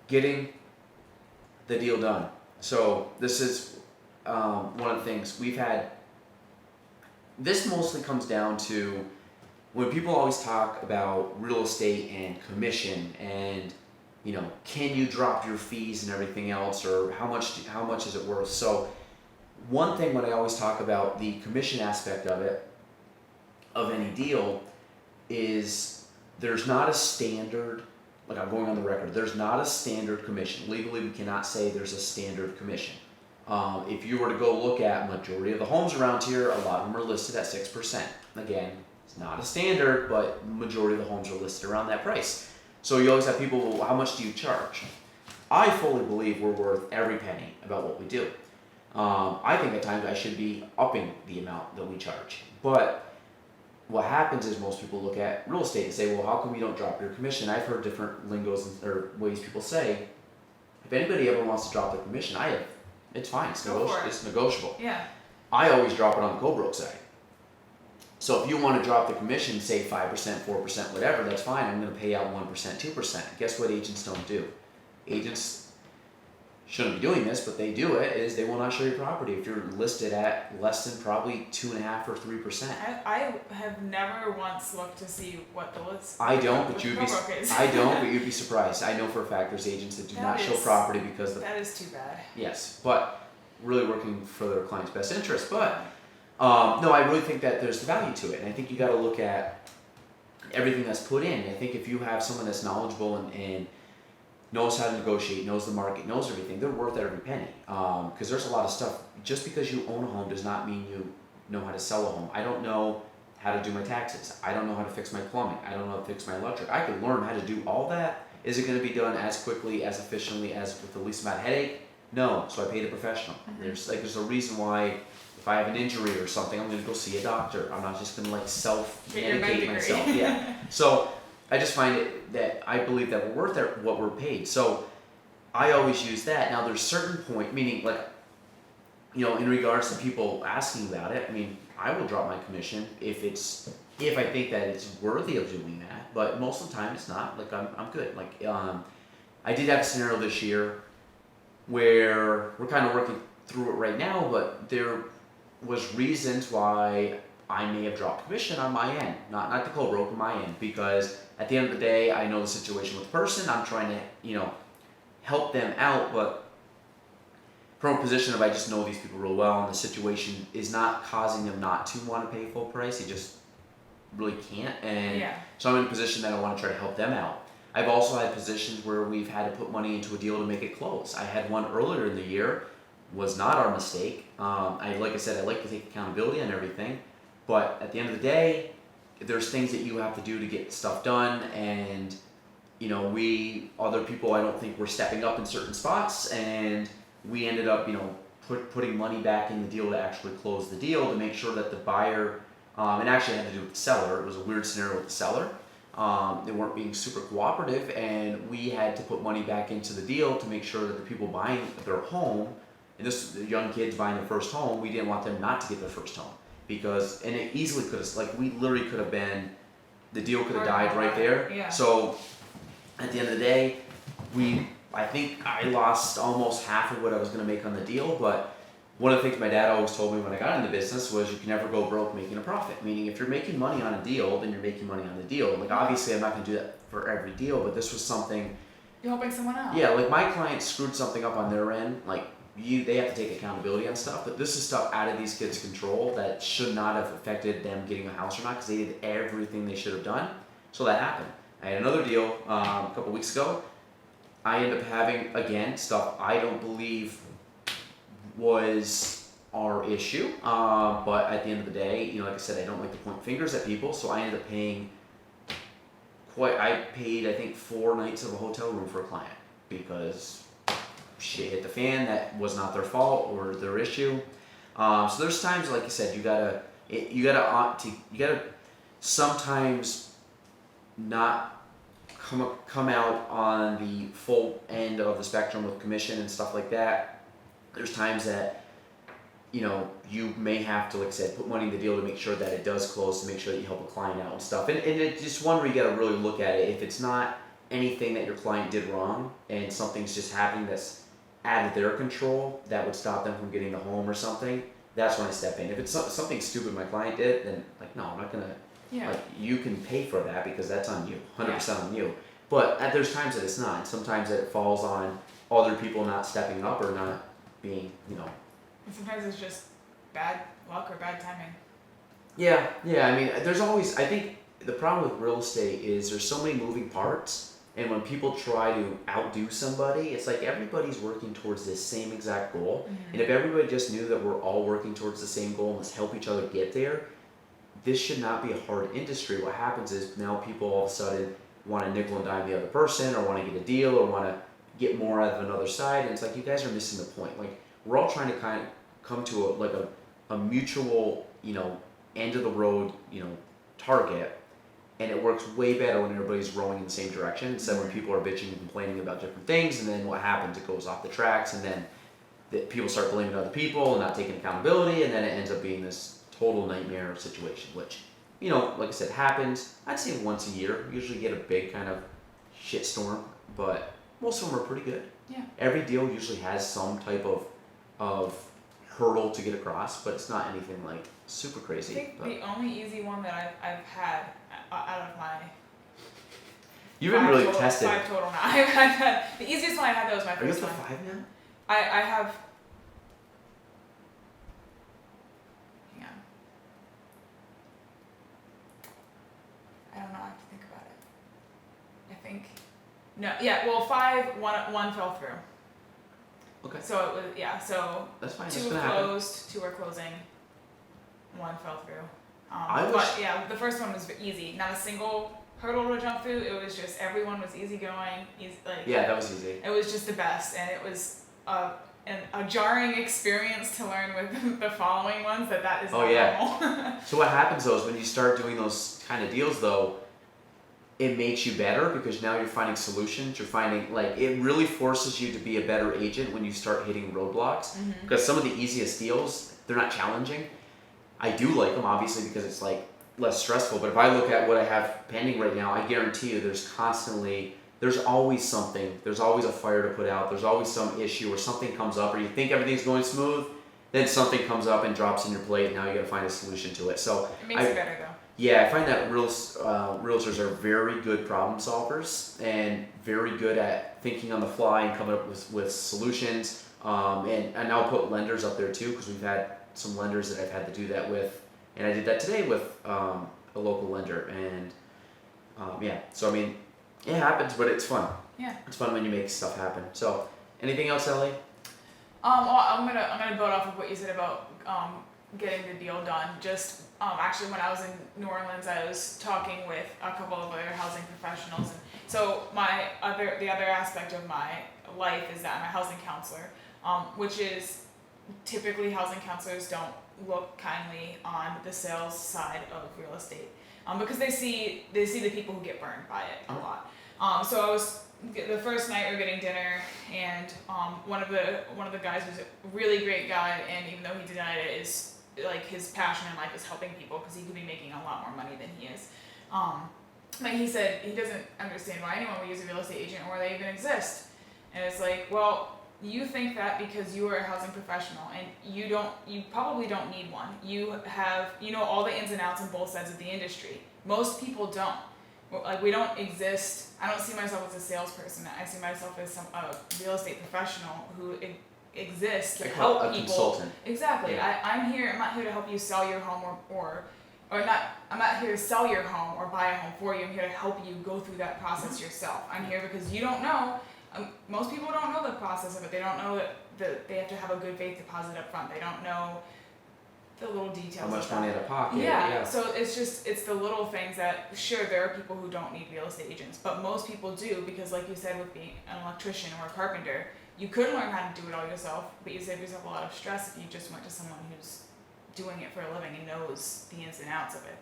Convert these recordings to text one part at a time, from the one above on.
getting the deal done. So this is one of the things we've had. This mostly comes down to when people always talk about real estate and commission and can you drop your fees and everything else, or how much is it worth? So one thing when I always talk about the commission aspect of it, of any deal, is there's not a standard, like I'm going on the record, there's not a standard commission. Legally, we cannot say there's a standard commission. If you were to go look at majority of the homes around here, a lot of them are listed at 6%. Again, it's not a standard, but majority of the homes are listed around that price. So you always have people, well, how much do you charge? I fully believe we're worth every penny about what we do. I think at times I should be upping the amount that we charge. But what happens is most people look at real estate and say, well, how come you don't drop your commission? I've heard different lingos or ways people say, if anybody ever wants to drop their commission, it's fine, it's negotiable. Yeah. I always drop it on the co-broke side. So if you want to drop the commission, say 5%, 4%, whatever, that's fine. I'm going to pay out 1%, 2%. Guess what agents don't do? Agents shouldn't be doing this, but they do it, is they will not show your property if you're listed at less than probably 2.5% or 3%. I have never once looked to see what the list. I don't, but you'd be surprised. I know for a fact there's agents that do not show property because that is too bad. Yes, but really working for their client's best interest. But no, I really think that there's the value to it, and I think you got to look at everything that's put in. I think if you have someone that's knowledgeable and knows how to negotiate, knows the market, knows everything, they're worth every penny. Because there's a lot of stuff. Just because you own a home does not mean you know how to sell a home. I don't know how to do my taxes. I don't know how to fix my plumbing. I don't know how to fix my electric. I could learn how to do all that. Is it going to be done as quickly, as efficiently, as with the least amount of headache? No. So I paid a professional. Mm-hmm. There's a reason why if I have an injury or something, I'm going to go see a doctor. I'm not just going to self-medicate myself. Yeah. So I just find it that I believe that we're worth what we're paid. So I always use that. Now there's certain point, meaning in regards to people asking about it, I mean, I will drop my commission if I think that it's worthy of doing that. But most of the time it's not. Like I'm good. I did have a scenario this year where we're kind of working through it right now, but there was reasons why I may have dropped commission on my end, not the co-broke, on my end, because at the end of the day, I know the situation with the person. I'm trying to, help them out, but from a position of I just know these people real well, and the situation is not causing them not to want to pay full price. They just really can't, and so I'm in a position that I want to try to help them out. I've also had positions where we've had to put money into a deal to make it close. I had one earlier in the year, was not our mistake. Like I said, I like to take accountability on everything, but at the end of the day, there's things that you have to do to get stuff done, and other people I don't think were stepping up in certain spots, and we ended up putting money back in the deal to actually close the deal to make sure that the buyer, and actually had to do with the seller. It was a weird scenario with the seller. They weren't being super cooperative, and we had to put money back into the deal to make sure that the people buying their home, and the young kids buying their first home, we didn't want them not to get their first home. And it easily could have, we literally could have been, the deal could have died right there. Yeah. So at the end of the day, I think I lost almost half of what I was going to make on the deal, but one of the things my dad always told me when I got into business was you can never go broke making a profit. Meaning if you're making money on a deal, then you're making money on the deal. Obviously I'm not going to do that for every deal, but this was something. You're helping someone out. Yeah, my client screwed something up on their end. They have to take accountability on stuff, but this is stuff out of these kids' control that should not have affected them getting a house or not, because they did everything they should have done. So that happened. I had another deal a couple weeks ago. I ended up having, again, stuff I don't believe was our issue, but at the end of the day, like I said, I don't like to point fingers at people, so I ended up paying I paid I think 4 nights of a hotel room for a client because shit hit the fan. That was not their fault or their issue. So there's times, like I said, you gotta sometimes not come out on the full end of the spectrum with commission and stuff like that. There's times that you may have to, like I said, put money in the deal to make sure that it does close, to make sure that you help a client out and stuff. And it's just one where you got to really look at it. If it's not anything that your client did wrong and something's just happening that's out of their control that would stop them from getting the home or something, that's when I step in. If it's something stupid my client did, then like, no, I'm not gonna, Yeah. like, you can pay for that because that's on you, 100% on you. But there's times that it's not. Sometimes it falls on other people not stepping up or not being, And sometimes it's just bad luck or bad timing. Yeah, I mean, there's always, I think the problem with real estate is there's so many moving parts, and when people try to outdo somebody, it's like everybody's working towards this same exact goal. And if everybody just knew that we're all working towards the same goal and let's help each other get there, this should not be a hard industry. What happens is now people all of a sudden want to nickel and dime the other person or want to get a deal or want to get more out of another side, and it's like you guys are missing the point. Like, we're all trying to kind of come to a mutual, end of the road, target, and it works way better when everybody's rowing in the same direction instead of when people are bitching and complaining about different things, and then what happens, it goes off the tracks, and then people start blaming other people and not taking accountability, and then it ends up being this total nightmare situation, which, like I said, happens. I'd say once a year. Usually get a big kind of shitstorm, but most of them are pretty good. Yeah. Every deal usually has some type of hurdle to get across, but it's not anything like super I crazy. think But the only easy one that I've had out of my you've been five really total, tested. 5 total now. I've had the easiest one I had, that was my Are you first up to one. 5 now? I have. Hang on. I don't know. I have to think about it. I think. No. Yeah. Well, 5. One fell through. Okay. So it was So That's fine. 2 That's were gonna happen. closed. 2 were closing. 1 fell through. I But wish- yeah, the first one was easy. Not a single hurdle to jump through. It was just everyone was easygoing. Yeah, that was easy. It was just the best, and it was a jarring experience to learn with the following ones that is Oh, not yeah. normal. So what happens though is when you start doing those kind of deals though, it makes you better because now you're finding solutions. You're finding, like, it really forces you to be a better agent when you start hitting roadblocks. Because some of the easiest deals, they're not challenging. I do like them obviously because it's like less stressful. But if I look at what I have pending right now, I guarantee you there's always something. There's always a fire to put out. There's always some issue or something comes up, or you think everything's going smooth, then something comes up and drops in your plate, and now you got to find a solution to it. So It makes it better though. yeah, I find that realtors are very good problem solvers and very good at thinking on the fly and coming up with solutions. And I'll put lenders up there too because we've had some lenders that I've had to do that with, and I did that today with a local lender. And so I mean, it happens, but it's fun. Yeah. It's fun when you make stuff happen. So, anything else, Ellie? Well, I'm gonna build off of what you said about getting the deal done. Just actually, when I was in New Orleans, I was talking with a couple of other housing professionals, and so the other aspect of my life is that I'm a housing counselor, which is typically housing counselors don't look kindly on the sales side of real estate, because they see the people who get burned by it a lot. So I was the first night we were getting dinner, and one of the guys was a really great guy, and even though he denied it, is like his passion in life is helping people because he could be making a lot more money than he is. But he said he doesn't understand why anyone would use a real estate agent or they even exist. And it's like, well, you think that because you are a housing professional and you probably don't need one. You know all the ins and outs on both sides of the industry. Most people don't. Like, we don't exist. I don't see myself as a salesperson. I see myself as a real estate professional who exists to help a people. Consultant. Exactly. Yeah. I'm not here to help you sell your home or not. I'm not here to sell your home or buy a home for you. I'm here to help you go through that process yourself. I'm here because you don't know. Most people don't know the process of it. They don't know that they have to have a good faith deposit up front. They don't know the little details. How much of money that. out of pocket? Yeah. So it's the little things that, sure, there are people who don't need real estate agents, but most people do, because like you said, with being an electrician or a carpenter, you could learn how to do it all yourself, but you save yourself a lot of stress if you just went to someone who's doing it for a living and knows the ins and outs of it.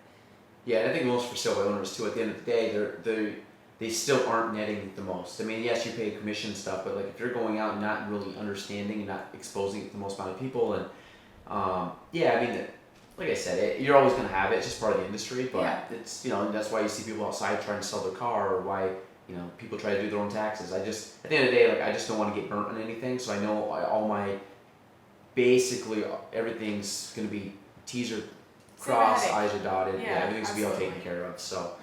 Yeah, and I think most for sale by owners too. At the end of the day, they still aren't netting the most. I mean, yes, you pay commission stuff, but like if you're going out and not really understanding and not exposing it to the most amount of people, and I mean, like I said, you're always gonna have it. It's just part of the industry. But Yeah. it's and that's why you see people outside trying to sell their car, or why you know, people try to do their own taxes. At the end of the day, like I just don't want to get burnt on anything. So I know all my, basically everything's gonna be T's are Save a crossed, headache. I's are dotted. Yeah, Everything's gonna be all absolutely. taken care of. So